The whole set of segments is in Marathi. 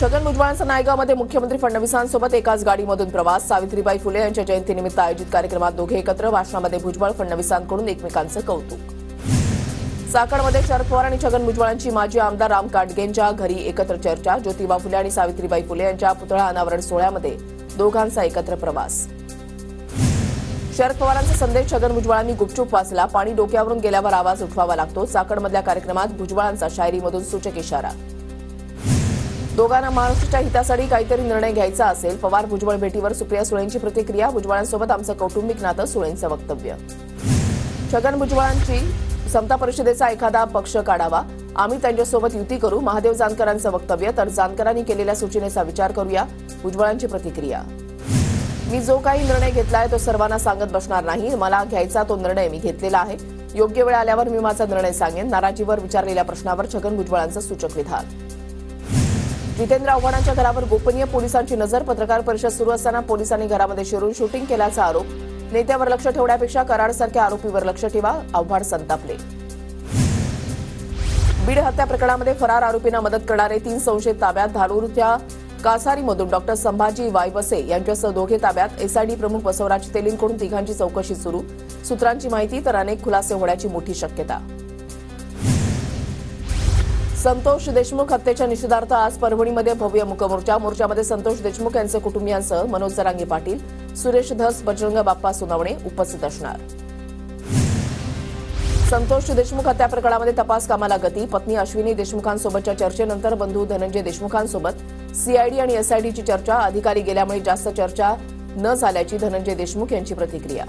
छगन भुजबळांचा नायगावमध्ये मुख्यमंत्री फडणवीसांसोबत एकाच गाडीमधून प्रवास। सावित्रीबाई फुले यांच्या जयंतीनिमित्त आयोजित कार्यक्रमात दोघे एकत्र। भाषणामध्ये भुजबळ फडणवीसांकडून एकमेकांचं कौतुक। चाकणमध्ये शरद पवार आणि छगन भुजबळांची माजी आमदार राम काटगेंच्या घरी एकत्र चर्चा। ज्योतिबा फुले आणि सावित्रीबाई फुले यांच्या पुतळा अनावरण सोहळ्यामध्ये दोघांचा एकत्र प्रवास। शरद पवारांचा संदेश छगन भुजबळांनी गुपचूप वाचला। पाणी डोक्यावरून गेल्यावर आवाज उठवावा लागतो। चाकणमधल्या कार्यक्रमात भुजबळांचा शायरीमधून सूचक इशारा। दोघांना महाराष्ट्राच्या हितासाठी काहीतरी निर्णय घ्यायचा असेल। पवार भुजबळ भेटीवर सुप्रिया सुळेंची प्रतिक्रिया। भुजबळांसोबत आमचं कौटुंबिक नातं, सुळेंचं वक्तव्य। छगन भुजबळांची समता परिषदेचा एखादा पक्ष काढावा, आम्ही त्यांच्यासोबत युती करू। महादेव जानकरांचं वक्तव्य। तर जानकरांनी केलेल्या सूचनेचा विचार करूया, भुजबळांची प्रतिक्रिया। मी जो काही निर्णय घेतलाय तो सर्वांना सांगत बसणार नाही। मला घ्यायचा तो निर्णय मी घेतलेला आहे। योग्य वेळ आल्यावर मी माझा निर्णय सांगेन। नाराजीवर विचारलेल्या प्रश्नावर छगन भुजबळांचं सूचक विधान। जितेंद्र आव्हाडांच्या घरावर गोपनीय पोलिसांची नजर। पत्रकार परिषद सुरू असताना पोलिसांनी घरामध्ये शिरून शूटिंग केल्याचा आरोप। नेत्यावर लक्ष ठेवण्यापेक्षा कराडसारख्या आरोपीवर लक्ष ठेवा, आव्हाड संतापले। बीड हत्या प्रकरणामध्ये फरार आरोपींना मदत करणारे 3 संशयित ताब्यात। धारूरच्या कासारीमधून डॉक्टर संभाजी वायवसे यांच्यासह दोघे ताब्यात। एसआयडी प्रमुख बसवराज तेलींकडून तिघांची चौकशी सुरू। सूत्रांची माहिती, तर अनेक खुलासे होण्याची मोठी शक्यता। संतोष देशमुख हत्येच्या निषेधार्थ आज परभणीमध्ये भव्य मूकमोर्चा। मोर्चामध्ये संतोष देशमुख यांचे कुटुंबियांसह मनोज जरांगे पाटील, सुरेश धस, बजरंग बाप्पा सोनवणे उपस्थित असणार। संतोष देशमुख हत्या प्रकरणामध्ये तपास कामाला गती। पत्नी अश्विनी देशमुखांसोबतच्या चर्चेनंतर बंधू धनंजय देशमुखांसोबत सीआयडी आणि एसआयडीची चर्चा। अधिकारी गेल्यामुळे जास्त चर्चा न झाल्याची धनंजय देशमुख यांची प्रतिक्रिया।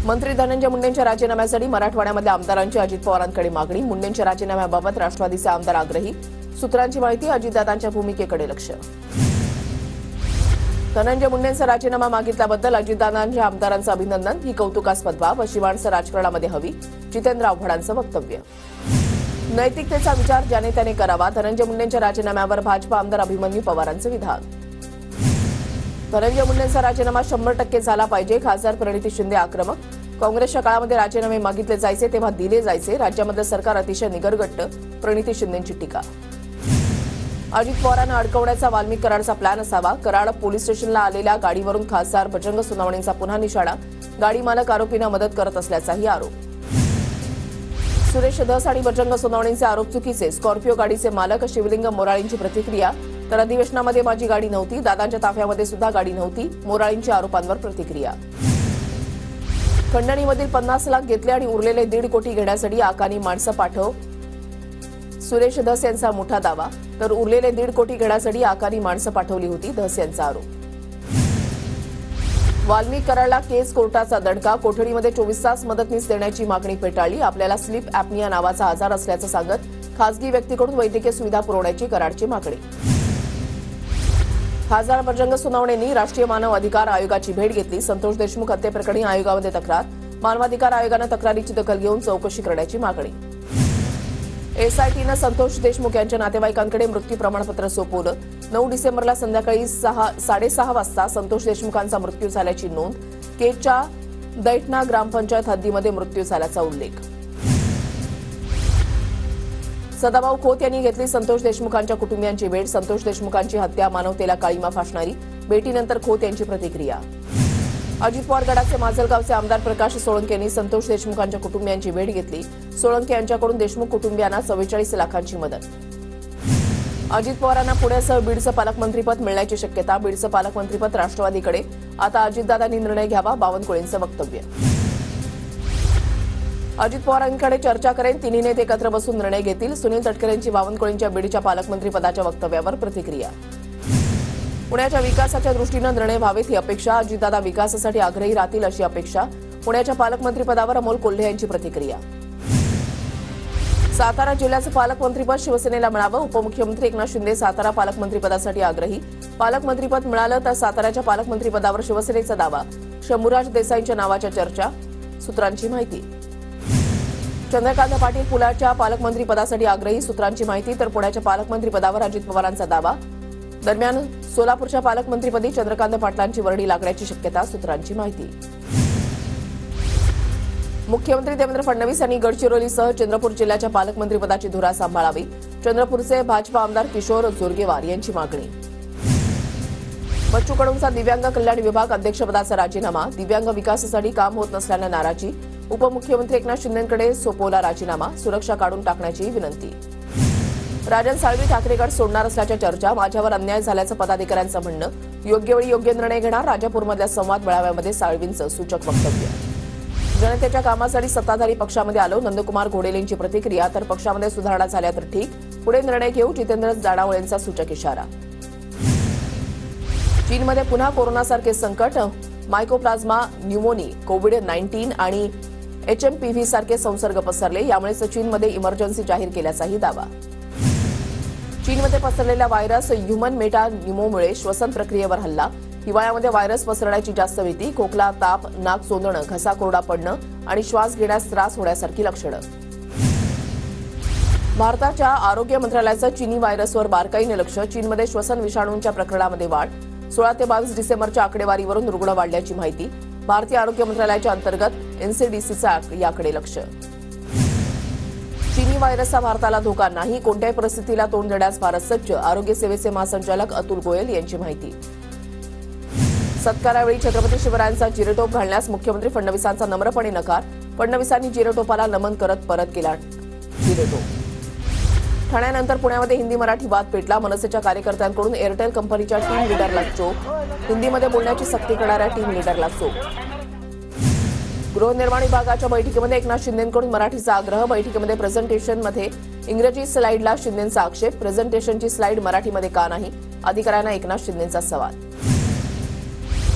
मंत्री धनंजय मुंडेंच्या राजीनाम्यासाठी मराठवाड्यामधल्या आमदारांची अजित पवारांकडे मागणी। मुंडेंच्या राजीनाम्याबाबत राष्ट्रवादीचे आमदार आग्रही। सूत्रांची माहिती, अजितदादांच्या भूमिकेकडे लक्ष। धनंजय मुंडेंचा राजीनामा मागितल्याबद्दल अजितदादांच्या आमदारांचं अभिनंदन। ही कौतुकास्पद बाब, अशी माणसं राजकारणामध्ये हवी, जितेंद्र आव्हाडांचं वक्तव्य। नैतिकतेचा विचार ज्याने त्याने करावा। धनंजय मुंडेंच्या राजीनाम्यावर भाजपा आमदार अभिमन्यू पवारांचं विधान। धनंजय मुंडेंचा राजीनामा 100% झाला पाहिजे। खासदार प्रणिती शिंदे आक्रमक। काँग्रेसच्या काळामध्ये राजीनामे मागितले जायचे तेव्हा दिले जायचे। राज्यामधलं सरकार अतिशय निगरगट्ट, प्रणिती शिंदेंची टीका। अजित पवारांना अडकवण्याचा वाल्मिक कराडचा प्लॅन असावा। कराड पोलीस स्टेशनला आलेल्या गाडीवरून खासदार बजरंग सोनवणेंचा पुन्हा निशाणा। गाडी मालक आरोपींना मदत करत असल्याचाही आरोप। सुरेश धस आणि बजरंग सोनवणेंचे आरोप चुकीचे। स्कॉर्पिओ गाडीचे मालक शिवलिंग मोराळींची प्रतिक्रिया। तर अधिवेशनामध्ये माझी गाडी नव्हती, दादांच्या ताफ्यामध्ये सुद्धा गाडी नव्हती, मोराळींच्या आरोपांवर प्रतिक्रिया। खंडणीमधील 50 लाख घेतले आणि उरलेले 1.5 कोटी घेण्यासाठी आकानी माणसं पाठव। सुरेश धस यांचा मोठा दावा। तर उरलेले 1.5 कोटी घेण्यासाठी आकानी माणसं पाठवली होती, धस यांचा आरोप। वाल्मिक कराडला केस कोर्टाचा दणका। कोठडीमध्ये 24 तास मदतनीस देण्याची मागणी फेटाळली। आपल्याला स्लीप ॲपनिया नावाचा आजार असल्याचं सांगत खासगी व्यक्तीकडून वैद्यकीय सुविधा पुरवण्याची कराडची मागणी। खासदार बजरंग सोनवणेंनी राष्ट्रीय मानव अधिकार आयोगाची भेट घेतली। संतोष देशमुख हत्येप्रकरणी आयोगामध्ये तक्रार। मानवाधिकार आयोगानं तक्रारीची दखल घेऊन चौकशी करण्याची मागणी। एसआयटीनं संतोष देशमुख यांच्या नातेवाईकांकडे मृत्यू प्रमाणपत्र सोपवलं। 9 डिसेंबरला संध्याकाळी 6:30 वाजता संतोष देशमुखांचा मृत्यू झाल्याची नोंद। केजच्या दैठणा ग्रामपंचायत हद्दीमध्ये मृत्यू झाल्याचा उल्लेख। सदाभाऊ खोत यांनी घेतली संतोष देशमुखांच्या कुटुंबियांची भेट। संतोष देशमुखांची हत्या मानवतेला काळीमा फासणारी। भेटीनंतर खोत यांची प्रतिक्रिया। अजित पवार गटाचे माजलगावचे आमदार प्रकाश सोळंके यांनी संतोष देशमुखांच्या कुटुंबियांची भेट घेतली। सोळंके यांच्याकडून देशमुख कुटुंबियांना 44 लाखांची मदत। अजित पवारांना पुण्यासह बीडचं पालकमंत्रीपद मिळण्याची शक्यता। बीडचं पालकमंत्रीपद राष्ट्रवादीकडे। आता अजितदादांनी निर्णय घ्यावा, बावनकुळेंचं वक्तव्य। अजित पवारांकडे चर्चा करेन, तिन्ही नेते एकत्र बसून निर्णय घेतील। सुनील तटकरेंची बावनकुळेंच्या बीडच्या पालकमंत्रीपदाच्या वक्तव्यावर प्रतिक्रिया। पुण्याच्या विकासाच्या दृष्टीनं निर्णय व्हावेत ही अपेक्षा। अजितदादा विकासासाठी आग्रही राहतील अशी अपेक्षा। पुण्याच्या पालकमंत्रीपदावर अमोल कोल्हे यांची प्रतिक्रिया। सातारा जिल्ह्याचं पालकमंत्रीपद शिवसेनेला मिळावं। उपमुख्यमंत्री एकनाथ शिंदे सातारा पालकमंत्रीपदासाठी आग्रही। पालकमंत्रीपद मिळालं तर साताऱ्याच्या पालकमंत्रीपदावर शिवसेनेचा दावा। शंभूराज देसाईंच्या नावाच्या चर्चा। सूत्रांची माहिती, चंद्रकांत पाटील पुण्याच्या पालकमंत्रीपदासाठी आग्रही। सूत्रांची माहिती, तर पुण्याच्या पालकमंत्रीपदावर अजित पवारांचा दावा। दरम्यान सोलापूरच्या पालकमंत्रीपदी चंद्रकांत पाटलांची वर्णी लागण्याची शक्यता। सूत्रांची माहिती। मुख्यमंत्री देवेंद्र फडणवीस यांनी गडचिरोलीसह चंद्रपूर जिल्ह्याच्या पालकमंत्रीपदाची धुरा सांभाळावी। चंद्रपूरचे भाजपा आमदार किशोर जोरगेवार यांची मागणी. बच्चू कडूंचा दिव्यांग कल्याण विभाग अध्यक्षपदाचा राजीनामा. दिव्यांग विकासासाठी काम होत नसल्यानं नाराजी. उपमुख्यमंत्री एकनाथ शिंदेंकडे सोपवला राजीनामा. सुरक्षा काढून टाकण्याची विनंती. राजन साळवी ठाकरे गट सोडणार असल्याच्या चर्चा. माझ्यावर अन्याय झाल्याचं पदाधिकाऱ्यांचं म्हणणं. योग्य वेळी योग्य निर्णय घेणार. राजापूरमधल्या संवाद मेळाव्यामध्ये साळवींचं सूचक वक्तव्य. जनतेच्या कामासाठी सत्ताधारी पक्षामध्ये आलो. नंदकुमार घोडेलेंची प्रतिक्रिया. तर पक्षामध्ये सुधारणा झाल्या तर ठीक, पुढे निर्णय घेऊ. जितेंद्र जाडावळेंचा सूचक इशारा. चीनमध्ये पुन्हा कोरोनासारखे संकट. मायकोप्लाझ्मा न्यूमोनी, कोविड-19 आणि HMPV सारखे संसर्ग पसरले. यामुळेच चीनमध्ये इमर्जन्सी जाहीर केल्याचाही दावा. चीनमध्ये पसरलेला व्हायरस ह्युमन मेटान्युमोमुळे श्वसन प्रक्रियेवर हल्ला. हिवाळ्यामध्ये व्हायरस पसरण्याची जास्त भीती. खोकला, ताप, नाक चोंदणं, घसा कोरडा पडणं आणि श्वास घेण्यास त्रास होण्यासारखी लक्षणं. भारताच्या आरोग्य मंत्रालयाचं चीनी व्हायरसवर बारकाईने लक्ष. चीनमध्ये श्वसन विषाणूंच्या प्रकरणामध्ये वाढ. 16 ते 22 डिसेंबरच्या आकडेवारीवरून रुग्ण वाढल्याची माहिती. भारतीय आरोग्य मंत्रालयाच्या अंतर्गत NCDCचं याकडे लक्ष. चीनी व्हायरसचा भारताला धोका नाही. कोणत्याही परिस्थितीला तोंड देण्यास भारत सज्ज. आरोग्य सेवेचे महासंचालक अतुल गोयल यांची माहिती. सत्कारावेळी छत्रपती शिवरायांचा जिरेटोप घालण्यास मुख्यमंत्री फडणवीसांचा नम्रपणे नकार. फडणवीसांनी जिरेटोपाला नमन करत परत केला जिरेटोप. ठाण्यानंतर पुण्यामध्ये हिंदी मराठी वाद पेटला. मनसेच्या कार्यकर्त्यांकडून एअरटेल कंपनीच्या टीम लीडरला चोप. हिंदीमध्ये बोलण्याची सक्ती करणाऱ्या टीम लीडरला चोप. गृहनिर्माण विभागाच्या बैठकीमध्ये एकनाथ शिंदेंकडून मराठीचा आग्रह. बैठकीमध्ये प्रेझेंटेशनमध्ये इंग्रजी स्लाईडला शिंदेंचा आक्षेप. प्रेझेंटेशनची स्लाईड मराठीमध्ये का नाही? अधिकाऱ्यांना एकनाथ शिंदेंचा सवाल.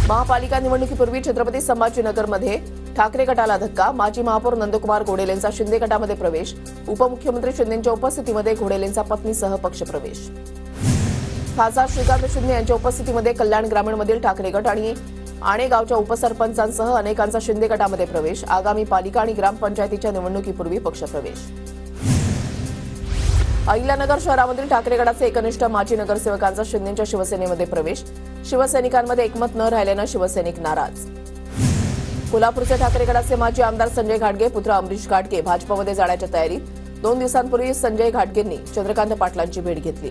महापालिका निवडणुकीपूर्वी छत्रपती संभाजीनगरमध्ये ठाकरे गटाला धक्का. माजी महापौर नंदकुमार घोडेलेंचा शिंदे गटामध्ये प्रवेश. उपमुख्यमंत्री शिंदेंच्या उपस्थितीमध्ये घोडेलेंचा पत्नीसह पक्षप्रवेश. खासदार श्रीकांत शिंदे यांच्या उपस्थितीमध्ये कल्याण ग्रामीणमधील ठाकरे गट आणि आणेगावच्या उपसरपंचांसह अनेकांचा शिंदे गटामध्ये प्रवेश. आगामी पालिका आणि ग्रामपंचायतीच्या निवडणुकीपूर्वी पक्षप्रवेश. अहिल्यानगर शहरामधील ठाकरे गटाचे एकनिष्ठ माजी नगरसेवकांचा शिंदेंच्या शिवसेनेमध्ये प्रवेश. शिवसैनिकांमध्ये एकमत न राहिल्यानं शिवसैनिक नाराज. कोल्हापूरचे ठाकरे गटाचे माजी आमदार संजय घाटगे पुत्र अमरीश घाटगे भाजपमध्ये जाण्याच्या तयारीत. 2 दिवसांपूर्वी संजय घाटगेंनी चंद्रकांत पाटलांची भेट घेतली.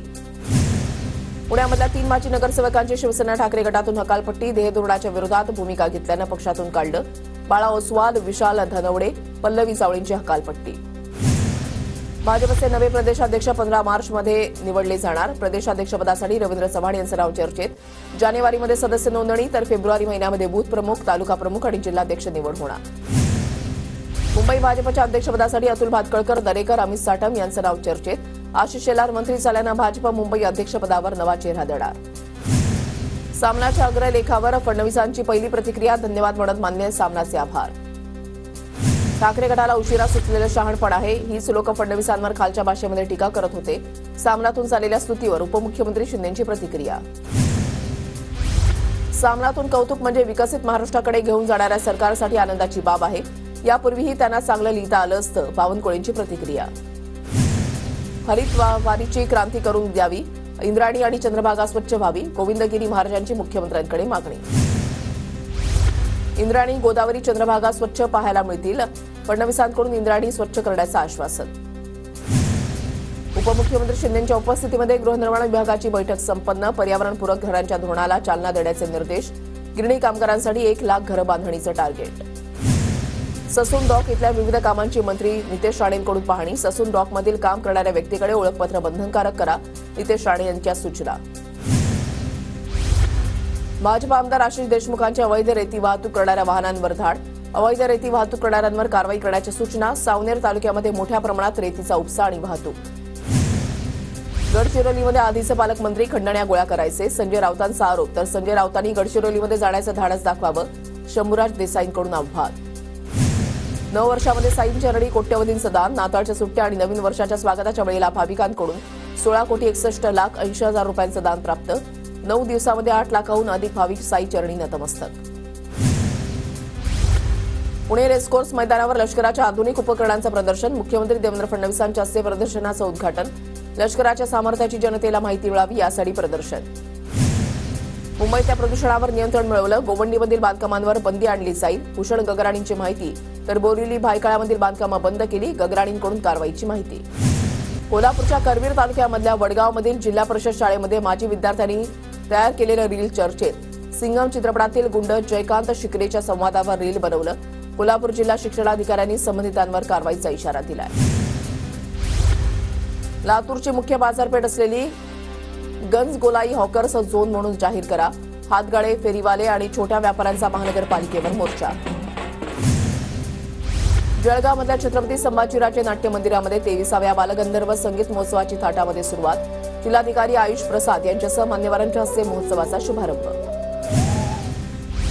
पुण्यामधल्या 3 माजी नगरसेवकांची शिवसेना ठाकरे गटातून हकालपट्टी. देहधोरणाच्या विरोधात भूमिका घेतल्यानं पक्षातून काढलं. बाळा ओसवाल, विशाल धनवडे, पल्लवी जावळींची हकालपट्टी. भाजपचे नवे प्रदेशाध्यक्ष 15 मार्चमध्ये निवडले जाणार. प्रदेशाध्यक्षपदासाठी रवींद्र चव्हाण यांचं नाव चर्चेत. जानेवारीमध्ये सदस्य नोंदणी तर फेब्रुवारी महिन्यामध्ये बूथ प्रमुख, तालुका प्रमुख आणि जिल्हाध्यक्ष निवड होणार. मुंबई भाजपच्या अध्यक्षपदासाठी अतुल भातखळकर, दरेकर, अमित साटम यांचं नाव चर्चेत. आशिष शेलार मंत्री झाल्यानं भाजप मुंबई अध्यक्षपदावर नवा चेहरा देणार. सामनाच्या अग्रलेखावर फडणवीसांची पहिली प्रतिक्रिया. धन्यवाद म्हणत मान्य सामनाचे आभार. ठाकरे गटाला उशिरा सुचलेलं शहाणपण आहे. हीच लोक फडणवीसांवर खालच्या भाषेमध्ये टीका करत होते. सामनातून झालेल्या स्तुतीवर उपमुख्यमंत्री शिंदेंची प्रतिक्रिया. सामनातून कौतुक म्हणजे विकसित महाराष्ट्राकडे घेऊन जाणाऱ्या सरकारसाठी आनंदाची बाब आहे. यापूर्वीही त्यांना चांगलं लिहिता आलं असतं. बावनकुळेंची प्रतिक्रिया. हरित वारीची क्रांती करून द्यावी. इंद्रायणी आणि चंद्रभागा स्वच्छ व्हावी. गोविंदगिरी महाराजांची मुख्यमंत्र्यांकडे मागणी. इंद्रायणी, गोदावरी, चंद्रभागा स्वच्छ पाहायला मिळतील. फडणवीसांकडून इंद्रायणी स्वच्छ करण्याचं आश्वासन. उपमुख्यमंत्री शिंदेंच्या उपस्थितीमध्ये गृहनिर्माण विभागाची बैठक संपन्न. पर्यावरणपूरक घरांच्या धोरणाला चालना देण्याचे निर्देश. गिरणी कामगारांसाठी 1 लाख घरं बांधणीचं टार्गेट. ससून डॉक इथल्या विविध कामांची मंत्री नितेश राणेंकडून पाहणी. ससून डॉकमधील काम करणाऱ्या व्यक्तीकडे ओळखपत्र बंधनकारक करा. नितेश राणे यांच्या सूचना. भाजप आमदार आशिष देशमुखांच्या अवैध रेती वाहतूक करणाऱ्या वाहनांवर धाड. अवैध रेती वाहतूक करणाऱ्यांवर कारवाई करण्याच्या सूचना. सावनेर तालुक्यामध्ये मोठ्या प्रमाणात रेतीचा उपसा आणि वाहतूक. गडचिरोलीमध्ये आधीचे पालकमंत्री खंडण्या गोळा करायचे. संजय राऊतांचा आरोप. तर संजय राऊतांनी गडचिरोलीमध्ये जाण्याचं धाडस दाखवावं. शंभूराज देसाईंकडून आव्हान. नववर्षामध्ये साईं चरणी कोट्यवधींचं दान. नाताळच्या सुट्ट्या आणि नवीन वर्षाच्या स्वागताच्या वेळेला भाविकांकडून 16,61,61,00,000 रुपयांचं दान प्राप्त. 9 दिवसामध्ये 8 लाखाहून अधिक भाविक साई चरणी नतमस्तक. पुणे रेसकोर्स मैदानावर लष्कराच्या आधुनिक उपकरणांचं प्रदर्शन. मुख्यमंत्री देवेंद्र फडणवीसांच्या हस्ते प्रदर्शनाचं उद्घाटन. लष्कराच्या सामर्थ्याची जनतेला माहिती मिळावी यासाठी प्रदर्शन. मुंबईतल्या प्रदूषणावर नियंत्रण मिळवलं. गोवंडीमधील बांधकामांवर बंदी आणली जाईल. भूषण गगराणींची माहिती. तर बोरिवली भायखळ्यामधील बांधकामं बंद केली. गगराणींकडून कारवाईची माहिती. कोल्हापूरच्या करवीर तालुक्यामधल्या वडगावमधील जिल्हा परिषद शाळेमध्ये माजी विद्यार्थ्यांनी तयार केलेलं रील चर्चेत। सिंगम चित्रपटातील गुंड जयकांत शिकरेच्या संवादावर रील बनवलं। कोल्हापूर जिल्हा शिक्षणाधिकाऱ्यांनी संबंधितांवर कारवाईचा इशारा दिलाय। लातूरची मुख्य बाजारपेठ असलेली गंजगोलाई हॉकर्स झोन म्हणून जाहीर करा। हातगाडे, फेरीवाले आणि छोट्या व्यापाऱ्यांचा महानगरपालिकेवर मोर्चा। जळगावमधल्या छत्रपती संभाजीराजे नाट्य मंदिरामध्ये 23व्या बालगंधर्व संगीत महोत्सवाची थाटामध्ये सुरुवात। जिल्हाधिकारी आयुष प्रसाद यांच्यासह मान्यवरांच्या हस्ते महोत्सवाचा शुभारंभ।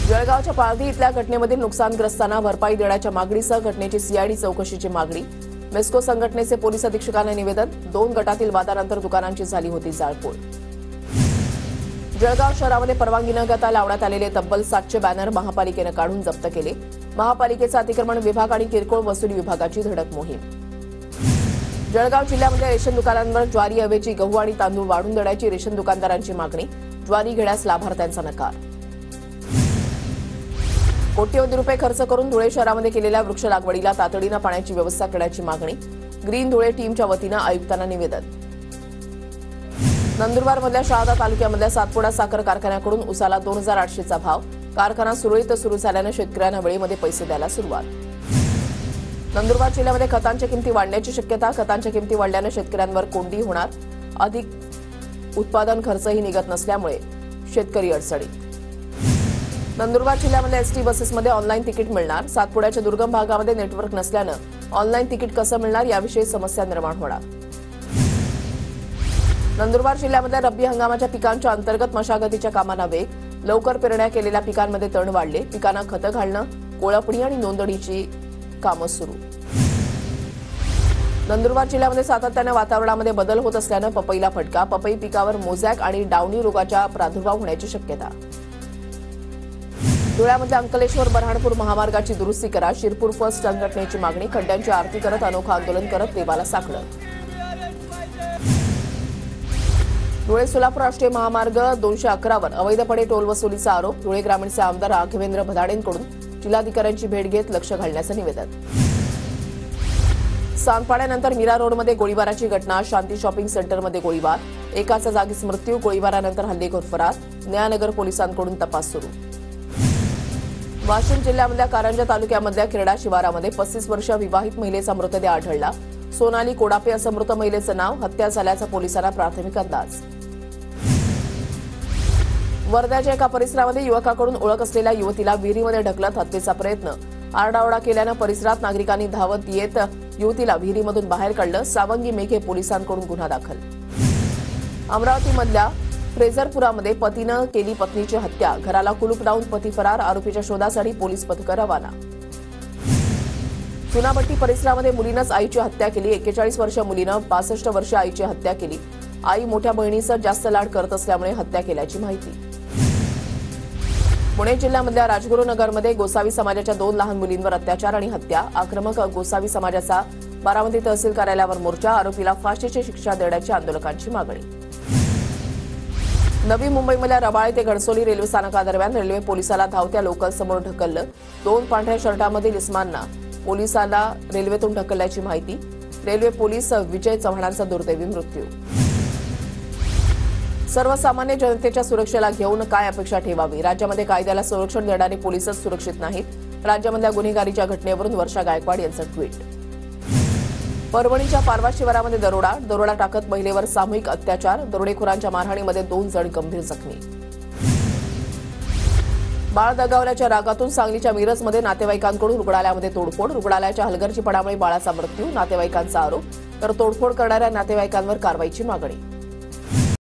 जळगावच्या पाळधी इथल्या घटनेमधील नुकसानग्रस्तांना भरपाई देण्याच्या मागणीसह घटनेची सीआयडी चौकशीची मागणी। मेस्को संघटनेचे पोलीस अधीक्षकांना निवेदन। 2 गटातील वादानंतर दुकानांची झाली होती जाळपोळ। जळगाव शहरामध्ये परवानगी न घेता लावण्यात आलेले तब्बल 700 बॅनर महापालिकेनं काढून जप्त केले। महापालिकेचा अतिक्रमण विभाग आणि किरकोळ वसुली विभागाची धडक मोहीम। जळगाव जिल्ह्यामध्ये रेशन दुकानांवर ज्वारी ऐवजी गहू आणि तांदूळ वाढून देण्याची रेशन दुकानदारांची मागणी। ज्वारी घेण्यास लाभार्थ्यांचा नकार। कोट्यवधी रुपये खर्च करून धुळे शहरामध्ये केलेल्या वृक्ष लागवडीला तातडीनं पाण्याची व्यवस्था करण्याची मागणी। ग्रीन धुळे टीमच्या वतीनं आयुक्तांना निवेदन। नंदुरबारमधल्या शहादा तालुक्यामधल्या सातपुडा साखर कारखान्याकडून उसाला 2800चा भाव। कारखाना सुरळीत सुरू झाल्यानं शेतकऱ्यांना वेळेमध्ये पैसे द्यायला सुरुवात। नंदुरबार जिल्ह्यामध्ये खतांच्या किमती वाढण्याची शक्यता। खतांच्या किमती वाढल्यानं शेतकऱ्यांवर कोंडी होणार। अधिक उत्पादन खर्चही निघत नसल्यामुळे शेतकरी अडचणीत। नंदुरबार जिल्ह्यामध्ये एसटी बसेसमध्ये ऑनलाईन तिकीट मिळणार। सातपुड्याच्या दुर्गम भागामध्ये नेटवर्क नसल्यानं ऑनलाईन तिकीट कसं मिळणार याविषयी समस्या निर्माण होणार। नंदुरबार जिल्ह्यामध्ये रब्बी हंगामाच्या पिकांच्या अंतर्गत मशागतीच्या कामांना वेग। लवकर पेरण्या केलेल्या पिकांमध्ये तण वाढले। पिकांना खतं घालणं, कोळपणी आणि नोंदणीची कामं सुरू। नंदुरबार जिल्ह्यामध्ये सातत्यानं वातावरणामध्ये बदल होत असल्यानं पपईला फटका। पपई पिकावर मोझॅक आणि डावणी रोगाचा प्रादुर्भाव होण्याची शक्यता। धुळ्यामधल्या अंकलेश्वर बऱ्हाणपूर महामार्गाची दुरुस्ती करा। शिरपूर फर्स्ट संघटनेची मागणी। खड्ड्यांची आरती करत अनोखं आंदोलन करत देवाला साकडं। धुळे सोलापूर राष्ट्रीय महामार्ग 211 वर अवैधपणे टोल वसुलीचा आरोप। धुळे ग्रामीणचे आमदार राघवेंद्र भदाडेंकडून जिल्हाधिकाऱ्यांची भेट घेत लक्ष घालण्याचं निवेदन। सांदपाड्यानंतर मीरा रोडमध्ये गोळीबाराची घटना। शांती शॉपिंग सेंटरमध्ये गोळीबार। एकाचा जागीच मृत्यू। गोळीबारानंतर हल्लेखोर फरार। न्यायनगर पोलिसांकडून तपास सुरू। वाशिम जिल्ह्यामधल्या कारंजा तालुक्यामधल्या खिरडा शिवारामध्ये 35 वर्षीय विवाहित महिलेचा मृतदेह आढळला। सोनाली कोडापे असं मृत महिलेचं नाव। हत्या झाल्याचा पोलिसांना प्राथमिक अंदाज। वर्ध्याच्या एका परिसरामध्ये युवकाकडून ओळख असलेल्या युवतीला विहिरीमध्ये ढकलत हत्येचा प्रयत्न। आरडाओरडा केल्यानं परिसरात नागरिकांनी धावत येत युवतीला विहिरीमधून बाहेर काढलं। सावंगी मेघे पोलिसांकडून गुन्हा दाखल। अमरावतीमधल्या फ्रेझरपुरामध्ये पतीनं केली पत्नीची हत्या। घराला कुलूप लावून पती फरार। आरोपीच्या शोधासाठी पोलीस पथकं रवाना। चुनाभट्टी परिसरामध्ये मुलीनंच आईची हत्या केली। 41 वर्षीय मुलीनं 62 वर्षीय आईची हत्या केली। आई मोठ्या बहिणीचं जास्त लाड करत असल्यामुळे हत्या केल्याची माहिती। पुणे जिल्ह्यामधल्या राजगुरुनगरमध्ये गोसावी समाजाच्या 2 लहान मुलींवर अत्याचार आणि हत्या। आक्रमक गोसावी समाजाचा बारामती तहसील कार्यालयावर मोर्चा। आरोपीला फाशीची शिक्षा देण्याची आंदोलकांची मागणी। नवी मुंबईमधल्या रबाळे ते घडसोली रेल्वे स्थानकादरम्यान रेल्वे पोलिसाला धावत्या लोकलसमोर ढकललं। 2 पांढऱ्या शर्टामधील इस्मांना पोलिसाला रेल्वेतून ढकलल्याची माहिती। रेल्वे पोलीस विजय चव्हाणांचा दुर्दैवी मृत्यू। सर्वसामान्य जनतेच्या सुरक्षेला घेऊन काय अपेक्षा ठेवावी? राज्यामध्ये कायद्याला संरक्षण देणारे पोलीसच सुरक्षित नाहीत। राज्यामधल्या गुन्हेगारीच्या घटनेवरून वर्षा गायकवाड यांचं ट्विट। परभणीच्या पारवा शिवारामध्ये दरोडा टाकत महिलेवर सामूहिक अत्याचार। दरोडेखोरांच्या मारहाणीमध्ये 2 जण गंभीर जखमी। बाळ दगावल्याच्या रागातून सांगलीच्या मिरजमध्ये नातेवाईकांकडून रुग्णालयामध्ये तोडफोड। रुग्णालयाच्या हलगर्जीपणामुळे बाळाचा मृत्यू। नातेवाईकांचा आरोप तर तोडफोड करणाऱ्या नातेवाईकांवर कारवाईची मागणी।